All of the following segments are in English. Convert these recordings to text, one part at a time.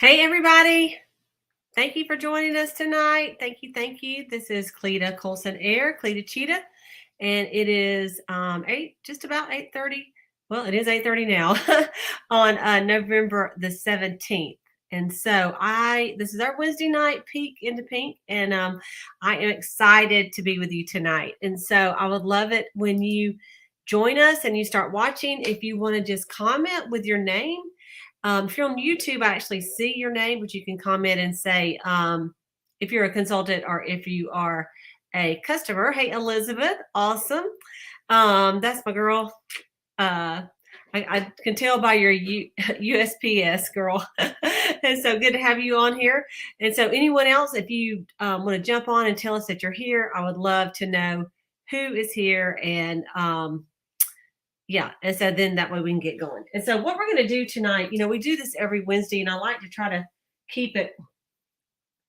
Hey, everybody. Thank you for joining us tonight. Thank you. Thank you. This is Cleta Colson-Eyre, Cleta Cheetah, and it is just about 8:30. Well, it is 8:30 now on November the 17th. And so this is our Wednesday night peek into pink, and I am excited to be with you tonight. And so I would love it when you join us and you start watching. If you want to just comment with your name, if you're on YouTube, I actually see your name, but you can comment and say if you're a consultant or if you are a customer. Hey, Elizabeth, awesome. That's my girl. I can tell by your USPS girl. And so good to have you on here. And so anyone else, if you want to jump on and tell us that you're here, I would love to know who is here. And yeah, and so then that way we can get going. And so what we're going to do tonight, we do this every Wednesday, and I like to try to keep it.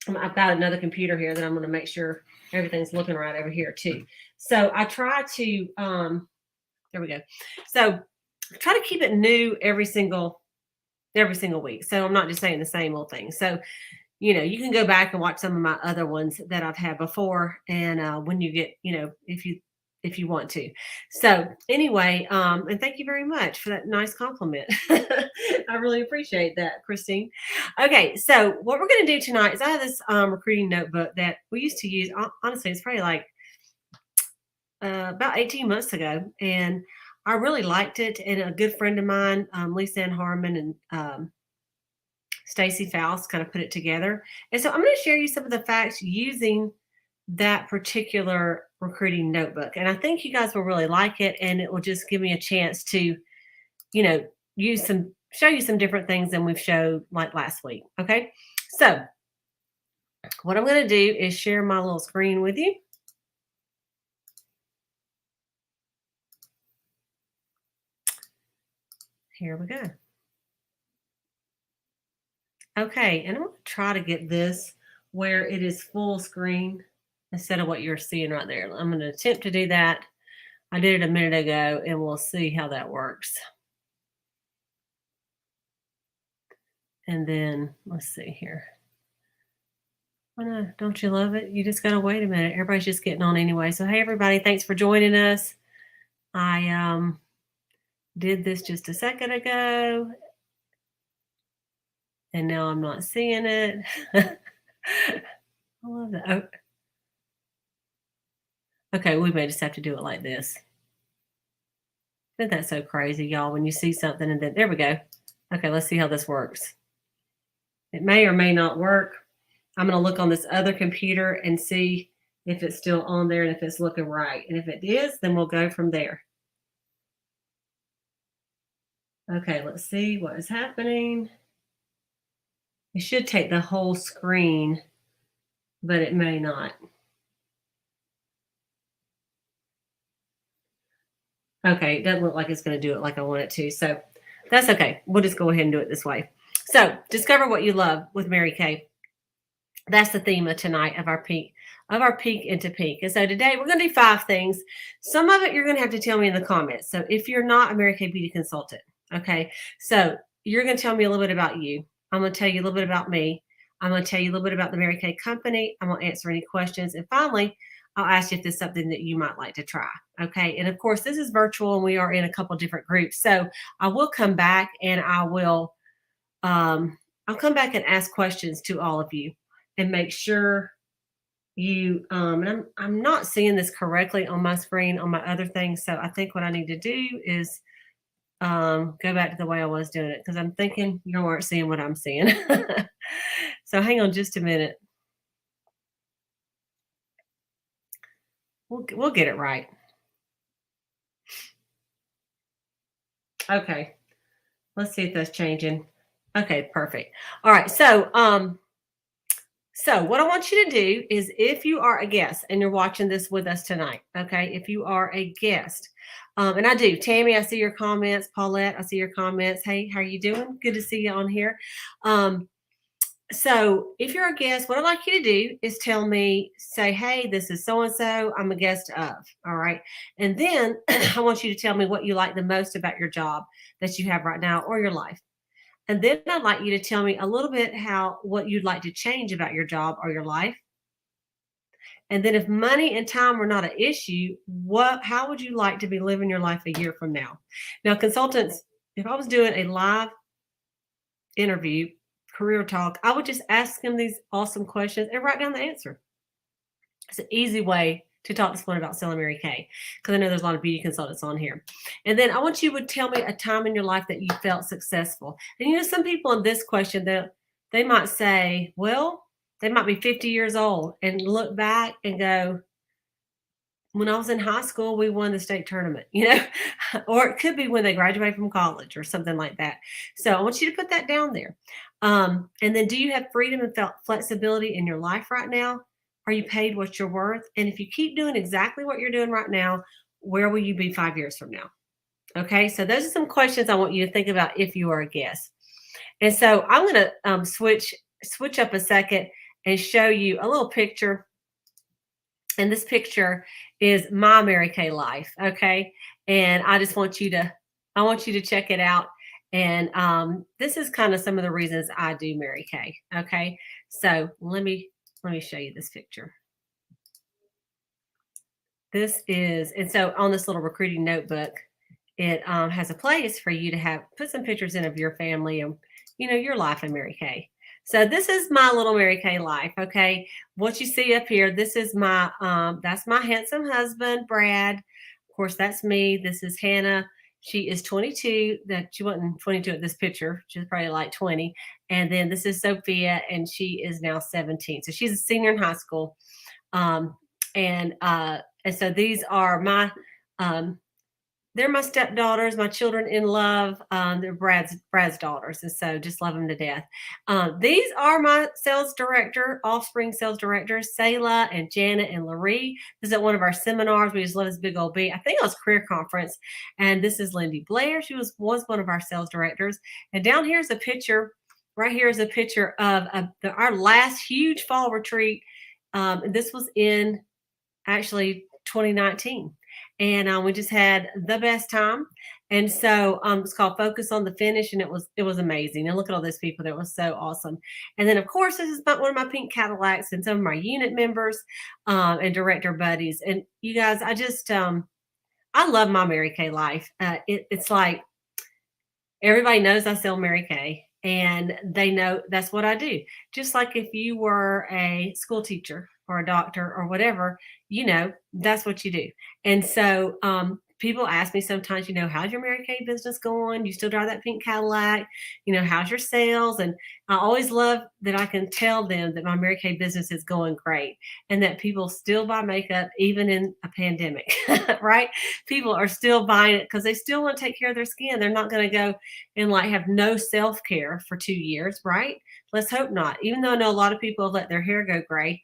I've got another computer here that I'm going to make sure everything's looking right over here too. So I try to there we go. So try to keep it new every single week. So I'm not just saying the same old thing. So you can go back and watch some of my other ones that I've had before, and when you get, if you want to. So anyway, and thank you very much for that nice compliment. I really appreciate that, Christine. Okay, so what we're going to do tonight is I have this recruiting notebook that we used to use. Honestly, it's probably like about 18 months ago, and I really liked it. And a good friend of mine, Lisa Ann Harmon, and Stacy Faust kind of put it together. And so I'm going to share you some of the facts using that particular recruiting notebook. And I think you guys will really like it, and it will just give me a chance to, show you some different things than we've showed like last week. Okay. So what I'm going to do is share my little screen with you. Here we go. Okay, and I'm going to try to get this where it is full screen instead of what you're seeing right there. I'm going to attempt to do that. I did it a minute ago, and we'll see how that works. And then let's see here. Oh no, don't you love it? You just got to wait a minute. Everybody's just getting on anyway. So, hey, everybody, thanks for joining us. I did this just a second ago, and now I'm not seeing it. I love that. Oh. Okay, we may just have to do it like this. Isn't that so crazy, y'all, when you see something and then there we go. Okay, let's see how this works. It may or may not work. I'm going to look on this other computer and see if it's still on there and if it's looking right. And if it is, then we'll go from there. Okay, let's see what is happening. It should take the whole screen, but it may not. Okay, it doesn't look like it's going to do it like I want it to. So that's okay. We'll just go ahead and do it this way. So discover what you love with Mary Kay. That's the theme of tonight of our peek into pink. And so today we're going to do 5 things. Some of it you're going to have to tell me in the comments. So if you're not a Mary Kay beauty consultant, okay, so you're going to tell me a little bit about you. I'm going to tell you a little bit about me. I'm going to tell you a little bit about the Mary Kay company. I'm going to answer any questions. And finally, I'll ask you if there's something that you might like to try. Okay. And of course, this is virtual and we are in a couple different groups. So I will come back and I'll come back and ask questions to all of you and make sure you and I'm not seeing this correctly on my screen on my other thing. So I think what I need to do is go back to the way I was doing it, because I'm thinking you aren't seeing what I'm seeing. So hang on just a minute. We'll get it right. Okay. Let's see if that's changing. Okay, perfect. All right. So what I want you to do is, if you are a guest and you're watching this with us tonight, okay, if you are a guest, and I do, Tammy, I see your comments. Paulette, I see your comments. Hey, how are you doing? Good to see you on here. So if you're a guest, what I'd like you to do is tell me, say, hey, this is so-and-so, I'm a guest of, all right? And then I want you to tell me what you like the most about your job that you have right now or your life. And then I'd like you to tell me a little bit what you'd like to change about your job or your life. And then if money and time were not an issue, how would you like to be living your life a year from now? Now, consultants, if I was doing a live interview, career talk, I would just ask them these awesome questions and write down the answer. It's an easy way to talk to someone about selling Mary Kay, because I know there's a lot of beauty consultants on here. And then I want you to tell me a time in your life that you felt successful. And some people in this question, they might say, well, they might be 50 years old and look back and go, when I was in high school, we won the state tournament, or it could be when they graduate from college or something like that. So I want you to put that down there. And then, do you have freedom and flexibility in your life right now? Are you paid what you're worth? And if you keep doing exactly what you're doing right now, where will you be 5 years from now? Okay, so those are some questions I want you to think about if you are a guest. And so I'm going to switch up a second and show you a little picture. And this picture is my Mary Kay life. Okay, and I want you to check it out. And this is kind of some of the reasons I do Mary Kay. Okay, so let me show you this picture. And so on this little recruiting notebook, it has a place for you to put some pictures in of your family and your life in Mary Kay. So this is my little Mary Kay life. Okay, what you see up here, this is that's my handsome husband, Brad. Of course, that's me. This is Hannah. She is 22. She wasn't 22 at this picture. She was probably like 20. And then this is Sophia, and she is now 17. So she's a senior in high school. And so these are they're my stepdaughters, my children in love. They're Brad's daughters, and so just love them to death. These are my offspring sales directors, Selah and Janet and Laree. This is at one of our seminars. We just love this big old B. I think it was career conference. And this is Lindy Blair. She was one of our sales directors. And down here's a picture. Right here is a picture of our last huge fall retreat. This was in actually 2019. And we just had the best time. And so it's called Focus on the Finish, and it was amazing. And look at all those people. That was so awesome. And then, of course, this is one of my pink Cadillacs and some of my unit members and director buddies. And you guys, I love my Mary Kay life. It's like everybody knows I sell Mary Kay, and they know that's what I do. Just like if you were a school teacher or a doctor or whatever, that's what you do. And so people ask me sometimes, how's your Mary Kay business going? You still drive that pink Cadillac? How's your sales? And I always love that I can tell them that my Mary Kay business is going great and that people still buy makeup even in a pandemic, right? People are still buying it because they still want to take care of their skin. They're not going to go and have no self-care for 2 years, right? Let's hope not. Even though I know a lot of people let their hair go gray,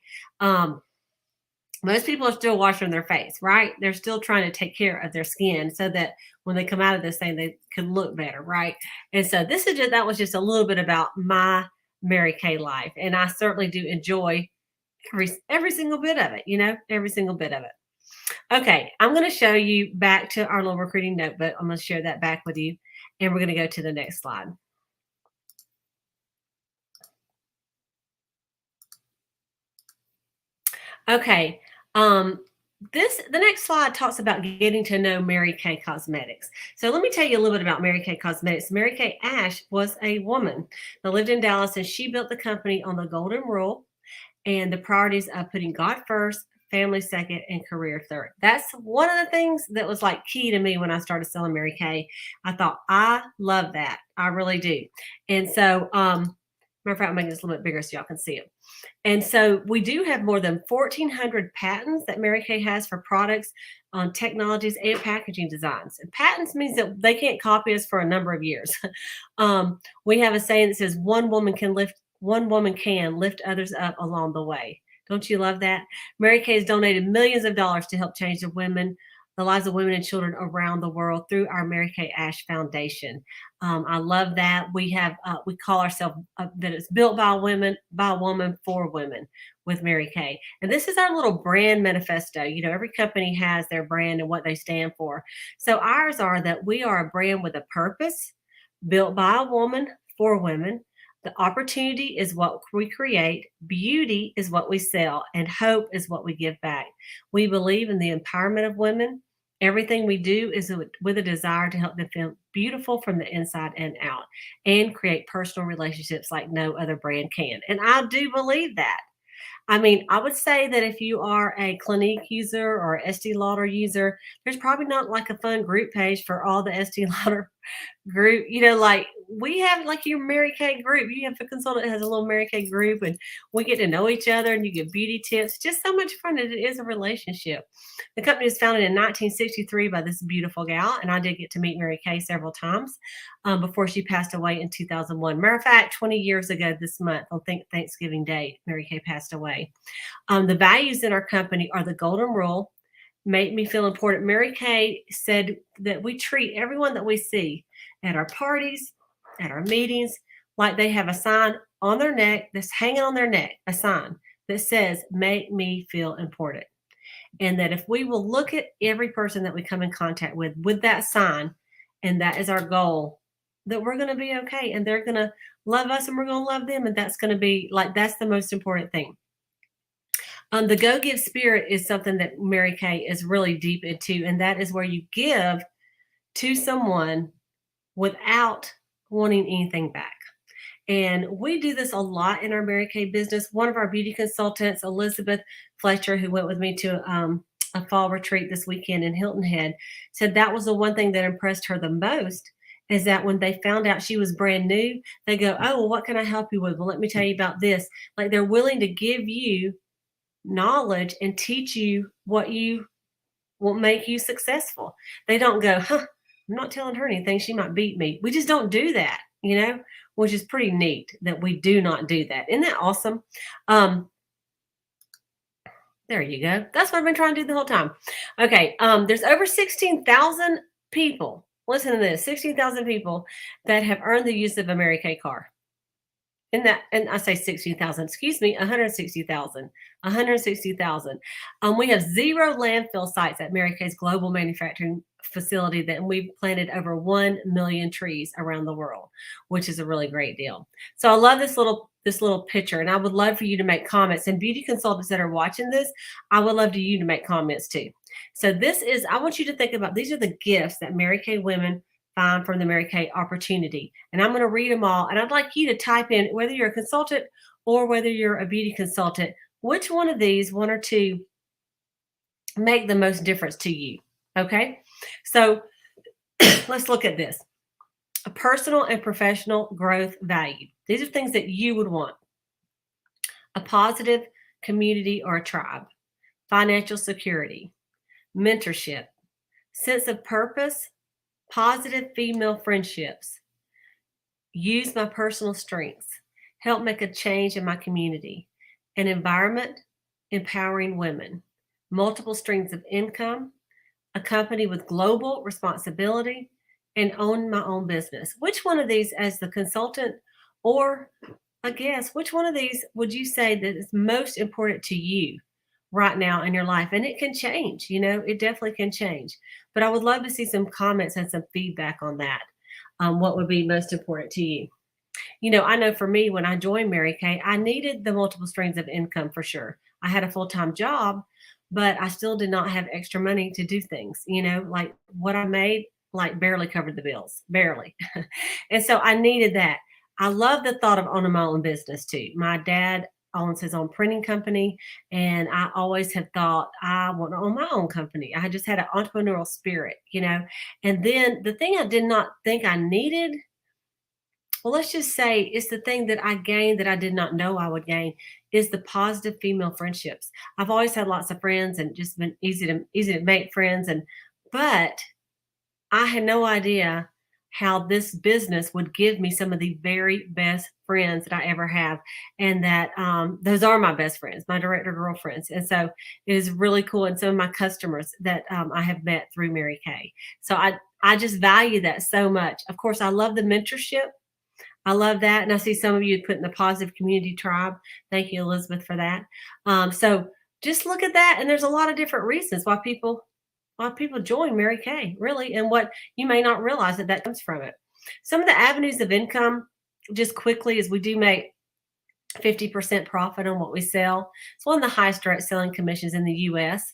most people are still washing their face, right? They're still trying to take care of their skin so that when they come out of this thing, they can look better, right? And so that was just a little bit about my Mary Kay life. And I certainly do enjoy every single bit of it, every single bit of it. Okay, I'm going to show you back to our little recruiting notebook. I'm going to share that back with you. And we're going to go to the next slide. Okay. The next slide talks about getting to know Mary Kay Cosmetics. So let me tell you a little bit about Mary Kay Cosmetics. Mary Kay Ash was a woman that lived in Dallas, and she built the company on the golden rule and the priorities of putting God first, family second, and career third. That's one of the things that was key to me when I started selling Mary Kay. I thought, I love that. I really do. And so, matter of fact, I'm making this a little bit bigger so y'all can see it. And so we do have more than 1,400 patents that Mary Kay has for products on technologies and packaging designs. And patents means that they can't copy us for a number of years. We have a saying that says one woman can lift others up along the way. Don't you love that? Mary Kay has donated millions of dollars to help change the lives of women and children around the world through our Mary Kay Ash Foundation. I love that. We call ourselves that it's built by a woman for women with Mary Kay. And this is our little brand manifesto. Every company has their brand and what they stand for. So ours are that we are a brand with a purpose, built by a woman for women. The opportunity is what we create, beauty is what we sell, and hope is what we give back. We believe in the empowerment of women. Everything we do is with a desire to help them feel beautiful from the inside and out and create personal relationships like no other brand can. And I do believe that. I mean, I would say that if you are a Clinique user or Estee Lauder user, there's probably not like a fun group page for all the Estee Lauder group. Like we have like your Mary Kay group. You have a consultant that has a little Mary Kay group, and we get to know each other and you get beauty tips. Just so much fun. It is a relationship. The company was founded in 1963 by this beautiful gal, and I did get to meet Mary Kay several times before she passed away in 2001. Matter of fact, 20 years ago this month on Thanksgiving Day, Mary Kay passed away. The values in our company are the golden rule, make me feel important. Mary Kay said that we treat everyone that we see at our parties, at our meetings, like they have a sign on their neck that's hanging on their neck, a sign that says, make me feel important. And that if we will look at every person that we come in contact with that sign, and that is our goal, that we're going to be okay and they're going to love us and we're going to love them. And that's going to be like, that's the most important thing. The Go Give spirit is something that Mary Kay is really deep into, and that is where you give to someone without wanting anything back. And we do this a lot in our Mary Kay business. One of our beauty consultants, Elizabeth Fletcher, who went with me to a fall retreat this weekend in Hilton Head, said that was the one thing that impressed her the most, is that when they found out she was brand new, they go, oh, well, what can I help you with? Well, let me tell you about this. Like they're willing to give you knowledge and teach you what will make you successful. They don't go, I'm not telling her anything. She might beat me. We just don't do that, which is pretty neat that we do not do that. Isn't that awesome? There you go. That's what I've been trying to do the whole time. Okay. There's over 16,000 people. Listen to this, 16,000 people that have earned the use of a Mary Kay car. And I say 60,000, excuse me, 160,000. We have 0 landfill sites at Mary Kay's global manufacturing facility, that we've planted over 1 million trees around the world, which is a really great deal. So I love this little picture, and I would love for you to make comments. And beauty consultants that are watching this, I would love you to make comments too. So I want you to think about, these are the gifts that Mary Kay women find from the Mary Kay opportunity. And I'm going to read them all. And I'd like you to type in, whether you're a consultant or whether you're a beauty consultant, which one of these, one or two, make the most difference to you. Okay. So let's look at this. A personal and professional growth value. These are things that you would want. A positive community or a tribe. Financial security. Mentorship. Sense of purpose. Positive female friendships. Use my personal strengths. Help make a change in my community. An environment. Empowering women. Multiple streams of income. A company with global responsibility. And own my own business. Which one of these, as the consultant or a guest, which one of these would you say that is most important to you right now in your life? And it can change, it definitely can change. But I would love to see some comments and some feedback on that. What would be most important to you? I know for me, when I joined Mary Kay, I needed the multiple streams of income for sure. I had a full-time job, but I still did not have extra money to do things, like what I made, like barely covered the bills, barely. And so I needed that. I love the thought of owning my own business too. My dad owns his own printing company, and I always have thought I want to own my own company. I just had an entrepreneurial spirit, And then the thing I did not think I needed, well, let's just say it's the thing that I gained that I did not know I would gain, is the positive female friendships. I've always had lots of friends and just been easy to make friends, but I had no idea how this business would give me some of the very best friends that I ever have. And that those are my best friends, my director girlfriends. And so it is really cool. And some of my customers that I have met through Mary Kay. So I just value that so much. Of course, I love the mentorship. I love that. And I see some of you put in the positive community tribe. Thank you, Elizabeth, for that. So just look at that. And there's a lot of different reasons why people join Mary Kay, really, and what you may not realize that comes from it. Some of the avenues of income just quickly is we do make 50% profit on what we sell. It's one of the highest direct selling commissions in the US.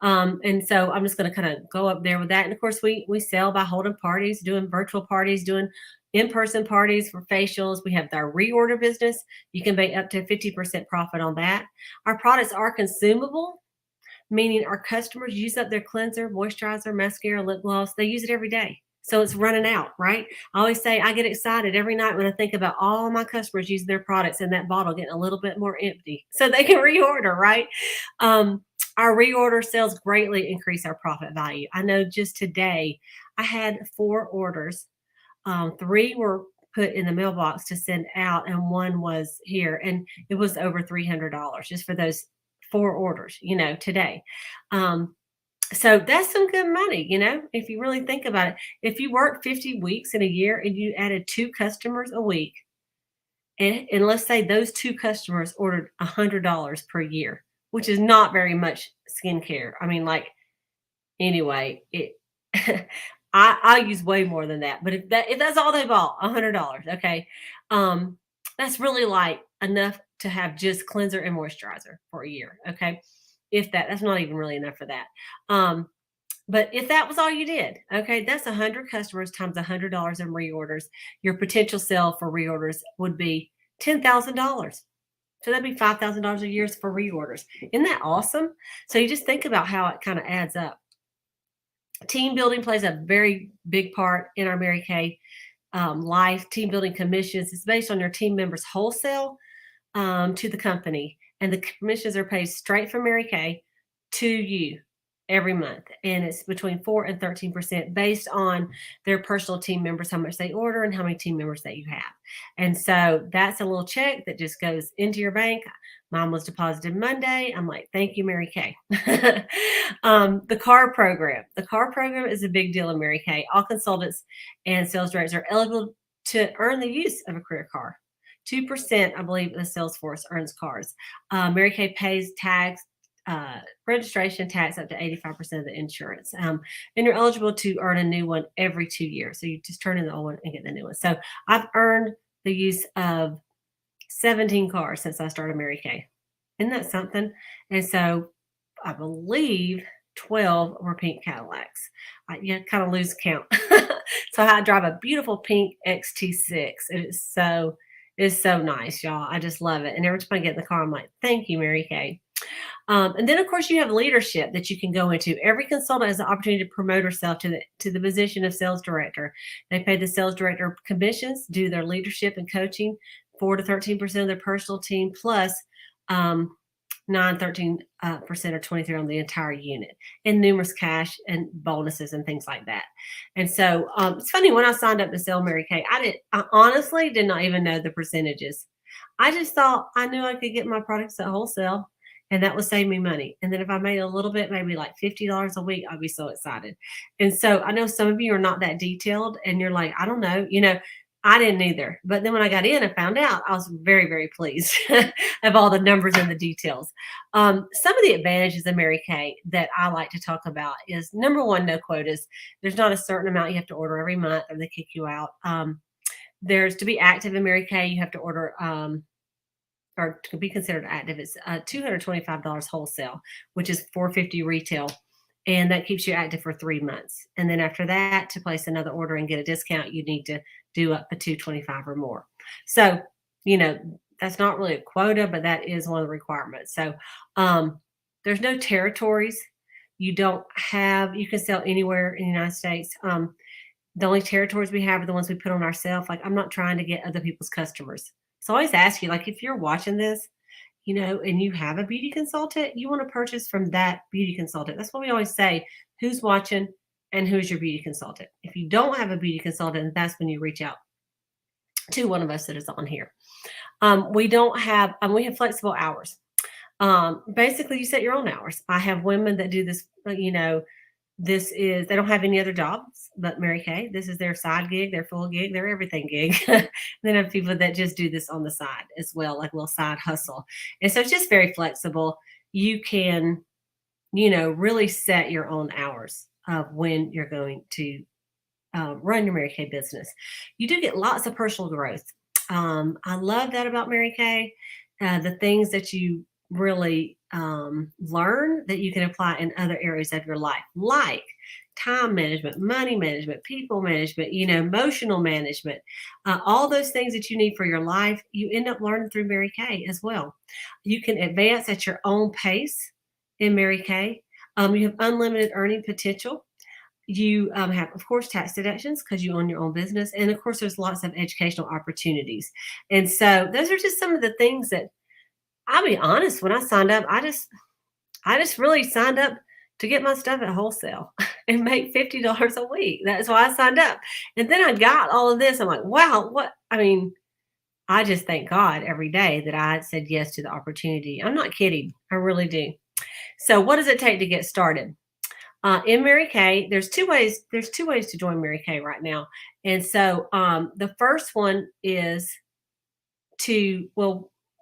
And so I'm just going to kind of go up there with that. And of course, we sell by holding parties, doing virtual parties, doing in-person parties for facials. We have our reorder business. You can make up to 50% profit on that. Our products are consumable, meaning our customers use up their cleanser, moisturizer, mascara, lip gloss. They use it every day. So it's running out, right? I always say I get excited every night when I think about all my customers using their products and that bottle getting a little bit more empty so they can reorder, right? Our reorder sales greatly increase our profit value. I know just today I had 4 orders. 3 were put in the mailbox to send out, and 1 was here, and it was over $300 just for those 4 orders, today. So that's some good money, if you really think about it. If you work 50 weeks in a year and you added 2 customers a week, and let's say those 2 customers ordered $100 per year, which is not very much skincare. I mean, like, anyway, I use way more than that. But if that's all they bought, $100, okay, that's really like enough to have just cleanser and moisturizer for a year, okay? If that's not even really enough for that. But if that was all you did, okay, that's 100 customers times $100 in reorders. Your potential sale for reorders would be $10,000. So that'd be $5,000 a year for reorders. Isn't that awesome? So you just think about how it kind of adds up. Team building plays a very big part in our Mary Kay life. Team building commissions is based on your team members' wholesale to the company, and the commissions are paid straight from Mary Kay to you every month, and it's between 4 and 13% based on their personal team members, how much they order and how many team members that you have. And so that's a little check that just goes into your bank. Mine was deposited Monday. I'm like, thank you, Mary Kay. The CAR program. The CAR program is a big deal in Mary Kay. All consultants and sales directors are eligible to earn the use of a career CAR. 2%, I believe, of the sales force earns CARs. Mary Kay pays tax, registration tax up to 85% of the insurance. And you're eligible to earn a new one every 2 years. So you just turn in the old one and get the new one. So I've earned the use of 17 cars since I started Mary Kay. Isn't that something? And so I believe 12 were pink Cadillacs. You kind of lose count. So I drive a beautiful pink XT6. It's so nice, y'all. I just love it. And every time I get in the car, I'm like, thank you, Mary Kay. And then, of course, you have leadership that you can go into. Every consultant has the opportunity to promote herself to the position of sales director. They pay the sales director commissions, do their leadership and coaching, 4 to 13% of their personal team, plus 13% or 23 on the entire unit, and numerous cash and bonuses and things like that. And so it's funny, when I signed up to sell Mary Kay, I honestly did not even know the percentages. I just thought I knew I could get my products at wholesale, and that would save me money. And then if I made a little bit, maybe like $50 a week, I'd be so excited. And so I know some of you are not that detailed, and you're like, I don't know, I didn't either. But then when I got in and found out, I was very, very pleased of all the numbers and the details. Some of the advantages of Mary Kay that I like to talk about is, number one, no quotas. There's not a certain amount you have to order every month or they kick you out. There's, to be active in Mary Kay, you have to order or to be considered active, it's $225 wholesale, which is $450 retail. And that keeps you active for 3 months. And then after that, to place another order and get a discount, you need to do up to $225 or more. So, that's not really a quota, but that is one of the requirements. So there's no territories. You can sell anywhere in the United States. The only territories we have are the ones we put on ourselves. Like, I'm not trying to get other people's customers. So I always ask you, like, if you're watching this, and you have a beauty consultant, you want to purchase from that beauty consultant. That's what we always say, who's watching and who's your beauty consultant. If you don't have a beauty consultant, that's when you reach out to one of us that is on here. We have flexible hours. Basically, you set your own hours. I have women that do this, they don't have any other jobs but Mary Kay. This is their side gig, their full gig, their everything gig. Then I have people that just do this on the side as well, like a little side hustle. And so it's just very flexible. You can, really set your own hours of when you're going to run your Mary Kay business. You do get lots of personal growth. I love that about Mary Kay. The things that you really learn that you can apply in other areas of your life, like time management, money management, people management, emotional management, all those things that you need for your life, you end up learning through Mary Kay as well. You can advance at your own pace in Mary Kay. You have unlimited earning potential. You have, of course, tax deductions because you own your own business. And of course, there's lots of educational opportunities. And so those are just some of the things that, I'll be honest, when I signed up, I just really signed up to get my stuff at wholesale and make $50 a week. That's why I signed up. And then I got all of this. I'm like, wow, I just thank God every day that I said yes to the opportunity. I'm not kidding. I really do. So what does it take to get started? In Mary Kay, there's two ways. There's two ways to join Mary Kay right now, and so the first one is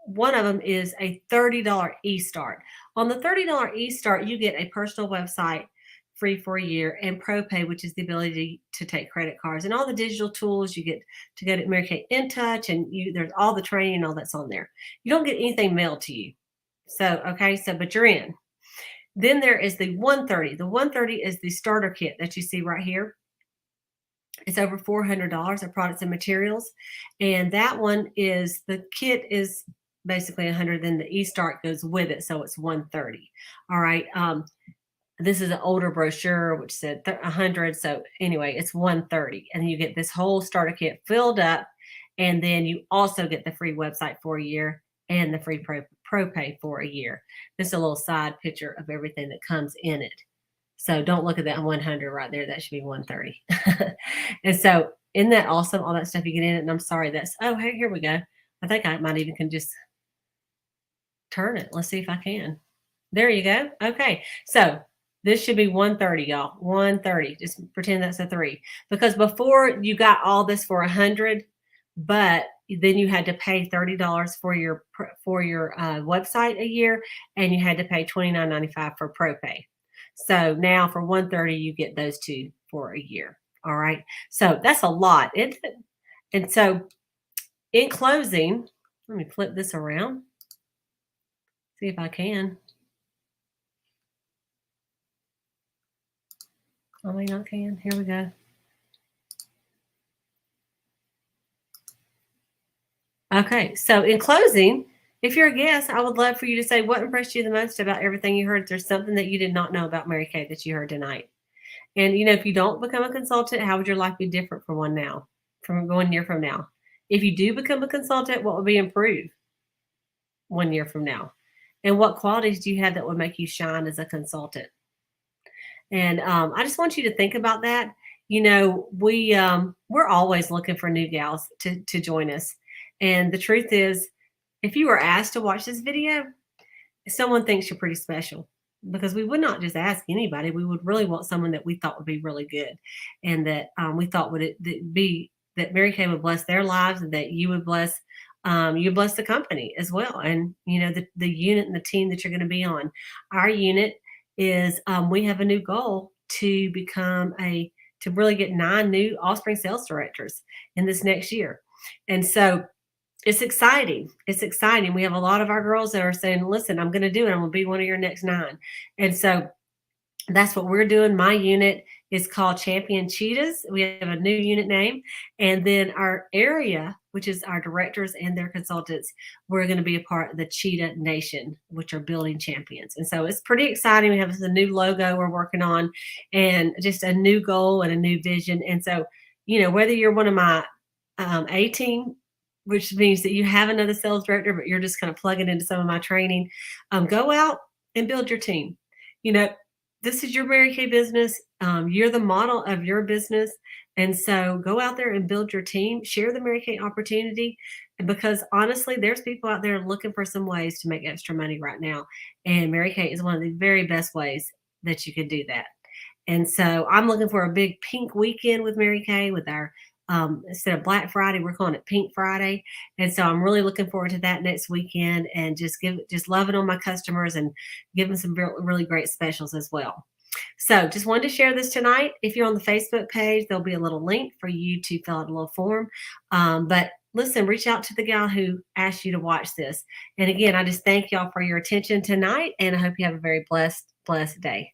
one of them is a $30 e-start. On the $30 e-start, you get a personal website free for a year and ProPay, which is the ability to take credit cards and all the digital tools. You get to go to Mary Kay In Touch, and there's all the training and all that's on there. You don't get anything mailed to you. So but you're in. Then there is the 130. The 130 is the starter kit that you see right here. It's over $400 of products and materials. And that one is, the kit is basically 100, then the e-start goes with it. So it's 130. All right. This is an older brochure, which said 100. So anyway, it's 130. And you get this whole starter kit filled up. And then you also get the free website for a year and the free ProPay for a year. This is a little side picture of everything that comes in it. So don't look at that 100 right there. That should be 130. And so isn't that awesome? All that stuff you get in it. And I'm sorry, hey, here we go. I think I might even can just turn it. Let's see if I can. There you go. Okay. So this should be 130, y'all. 130. Just pretend that's a 3. Because before you got all this for 100, but then you had to pay $30 for your website a year, and you had to pay $29.95 for ProPay. So now for 130, you get those two for a year. All right. So that's a lot. And so in closing, let me flip this around. See if I can. Oh, maybe I can. Here we go. Okay, so in closing, if you're a guest, I would love for you to say what impressed you the most about everything you heard. If there's something that you did not know about Mary Kay that you heard tonight. And, if you don't become a consultant, how would your life be different from 1 year from now? If you do become a consultant, what would be improved 1 year from now? And what qualities do you have that would make you shine as a consultant? And I just want you to think about that. We're always looking for new gals to join us. And the truth is, if you were asked to watch this video, someone thinks you're pretty special, because we would not just ask anybody. We would really want someone that we thought would be really good, and that we thought that Mary Kay would bless their lives, and that you would bless the company as well. And, the unit and the team that you're going to be on. Our unit is, we have a new goal to really get 9 new Offspring sales directors in this next year. And so it's exciting. It's exciting. We have a lot of our girls that are saying, listen, I'm going to do it. I'm going to be one of your next 9. And so that's what we're doing. My unit is called Champion Cheetahs. We have a new unit name. And then our area, which is our directors and their consultants, we're going to be a part of the Cheetah Nation, which are building champions. And so it's pretty exciting. We have a new logo we're working on, and just a new goal and a new vision. And so, whether you're one of my A team, which means that you have another sales director, but you're just kind of plugging into some of my training, go out and build your team. This is your Mary Kay business. You're the model of your business. And so go out there and build your team, share the Mary Kay opportunity, because honestly, there's people out there looking for some ways to make extra money right now. And Mary Kay is one of the very best ways that you could do that. And so I'm looking for a big pink weekend with Mary Kay, with our instead of Black Friday, we're calling it Pink Friday. And so I'm really looking forward to that next weekend, and just loving on my customers and giving some really great specials as well. So just wanted to share this tonight. If you're on the Facebook page, there'll be a little link for you to fill out a little form. But listen, reach out to the gal who asked you to watch this. And again, I just thank y'all for your attention tonight, and I hope you have a very blessed day.